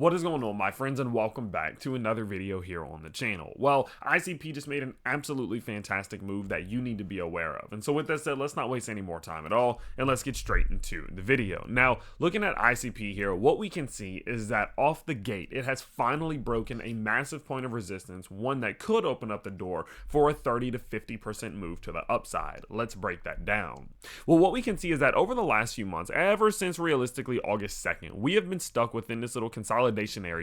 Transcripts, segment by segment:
What is going on, my friends, and welcome back to another video here on the channel. Well, ICP just made an absolutely fantastic move that you need to be aware of. And so with that said, let's not waste any more time at all, and let's get straight into the video. Now, looking at ICP here, what we can see is that off the gate, it has finally broken a massive point of resistance, one that could open up the door for a 30 to 50% move to the upside. Let's break that down. Well, what we can see is that over the last few months, ever since realistically August 2nd, we have been stuck within this little consolidation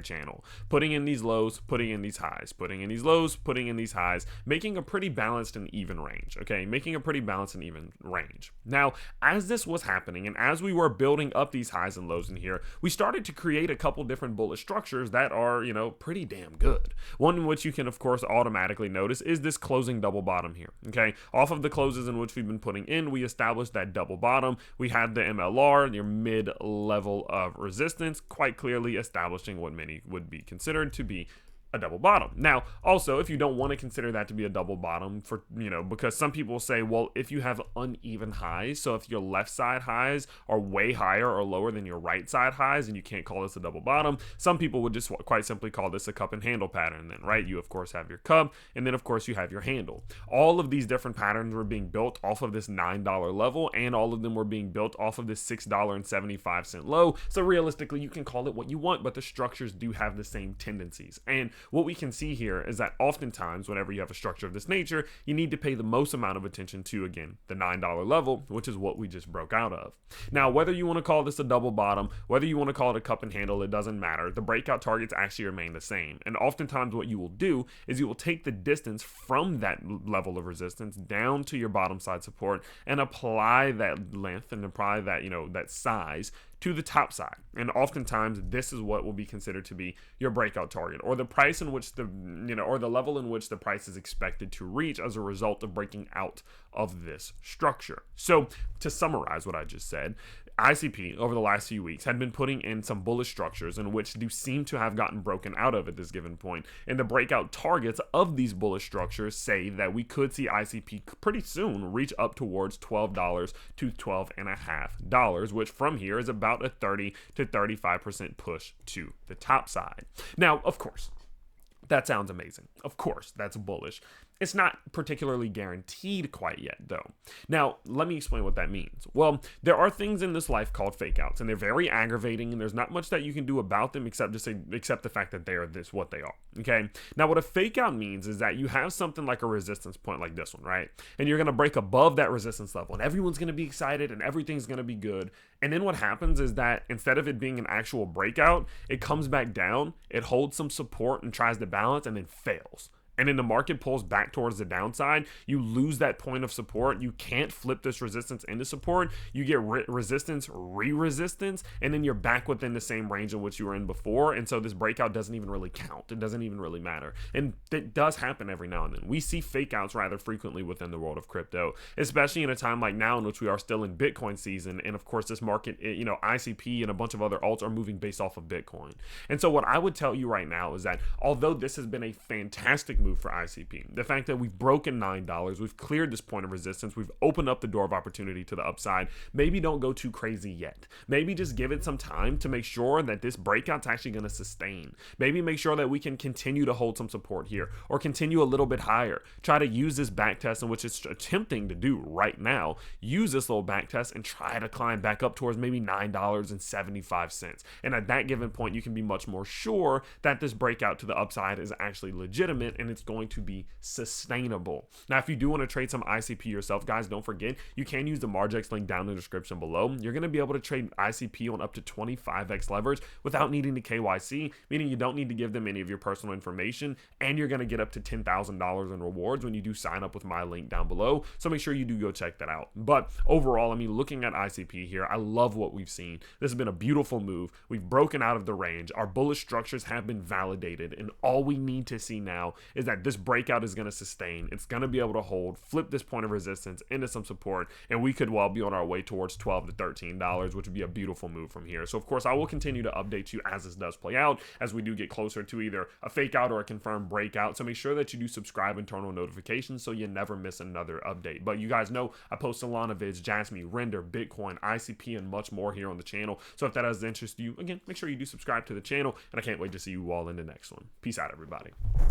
channel, putting in these lows, putting in these highs, putting in these lows, putting in these highs, making a pretty balanced and even range. Okay, making a pretty balanced and even range. Now, as this was happening and as we were building up these highs and lows in here, we started to create a couple different bullish structures that are, pretty damn good. One in which you can, of course, automatically notice is this closing double bottom here. Okay, off of the closes in which we've been putting in, we established that double bottom. We had the MLR, your mid level of resistance, quite clearly establishing what many would be considered to be a double bottom. Now, also, if you don't want to consider that to be a double bottom for, because some people say, well, if you have uneven highs, so if your left side highs are way higher or lower than your right side highs, and you can't call this a double bottom, some people would just quite simply call this a cup and handle pattern then, right? You, of course, have your cup, and then, of course, you have your handle. All of these different patterns were being built off of this $9 level, and all of them were being built off of this $6.75 low, so realistically, you can call it what you want, but the structures do have the same tendencies. And what we can see here is that oftentimes whenever you have a structure of this nature, you need to pay the most amount of attention to, again, the $9 level, which is what we just broke out of. Now, whether you want to call this a double bottom, whether you want to call it a cup and handle, it doesn't matter. The breakout targets actually remain the same. And oftentimes what you will do is you will take the distance from that level of resistance down to your bottom side support and apply that length and apply that, that size to the top side. And oftentimes this is what will be considered to be your breakout target, or the price in which or the level in which the price is expected to reach as a result of breaking out of this structure. So to summarize what I just said, ICP over the last few weeks had been putting in some bullish structures in which do seem to have gotten broken out of at this given point. And the breakout targets of these bullish structures say that we could see ICP pretty soon reach up towards $12 to $12.50, which from here is about a 30 to 35% push to the top side. Now, of course, that sounds amazing. Of course, that's bullish. It's not particularly guaranteed quite yet, though. Now, let me explain what that means. Well, there are things in this life called fake outs, and they're very aggravating, and there's not much that you can do about them except the fact that they are what they are. Okay? Now, what a fake out means is that you have something like a resistance point like this one, right? And you're going to break above that resistance level, and everyone's going to be excited, and everything's going to be good. And then what happens is that instead of it being an actual breakout, it comes back down, it holds some support and tries to balance, and then fails. And then the market pulls back towards the downside, you lose that point of support. You can't flip this resistance into support. You get resistance, re-resistance, and then you're back within the same range in which you were in before. And so this breakout doesn't even really count. It doesn't even really matter. And it does happen every now and then. We see fake outs rather frequently within the world of crypto, especially in a time like now in which we are still in Bitcoin season. And of course, this market, ICP and a bunch of other alts are moving based off of Bitcoin. And so what I would tell you right now is that although this has been a fantastic move for ICP, the fact that we've broken $9, we've cleared this point of resistance, we've opened up the door of opportunity to the upside, maybe don't go too crazy yet. Maybe just give it some time to make sure that this breakout's actually going to sustain. Maybe make sure that we can continue to hold some support here or continue a little bit higher. Try to use this back test, in which it's attempting to do right now. Use this little back test and try to climb back up towards maybe $9.75. And at that given point, you can be much more sure that this breakout to the upside is actually legitimate and it's going to be sustainable. Now, if you do want to trade some ICP yourself, guys, don't forget, you can use the Margex link down in the description below. You're going to be able to trade ICP on up to 25x leverage without needing to KYC, meaning you don't need to give them any of your personal information, and you're going to get up to $10,000 in rewards when you do sign up with my link down below. So make sure you do go check that out. But overall, looking at ICP here, I love what we've seen. This has been a beautiful move. We've broken out of the range. Our bullish structures have been validated, and all we need to see now is that this breakout is going to sustain. It's going to be able to hold, flip this point of resistance into some support, and we could well be on our way towards $12 to $13, which would be a beautiful move from here. So of course I will continue to update you as this does play out, as we do get closer to either a fake out or a confirmed breakout. So make sure that you do subscribe and turn on notifications so you never miss another update. But you guys know I post Solana vids, Jasmine, Render, Bitcoin, ICP, and much more here on the channel. So if that has interest you, again, make sure you do subscribe to the channel, and I can't wait to see you all in the next one. Peace out, everybody.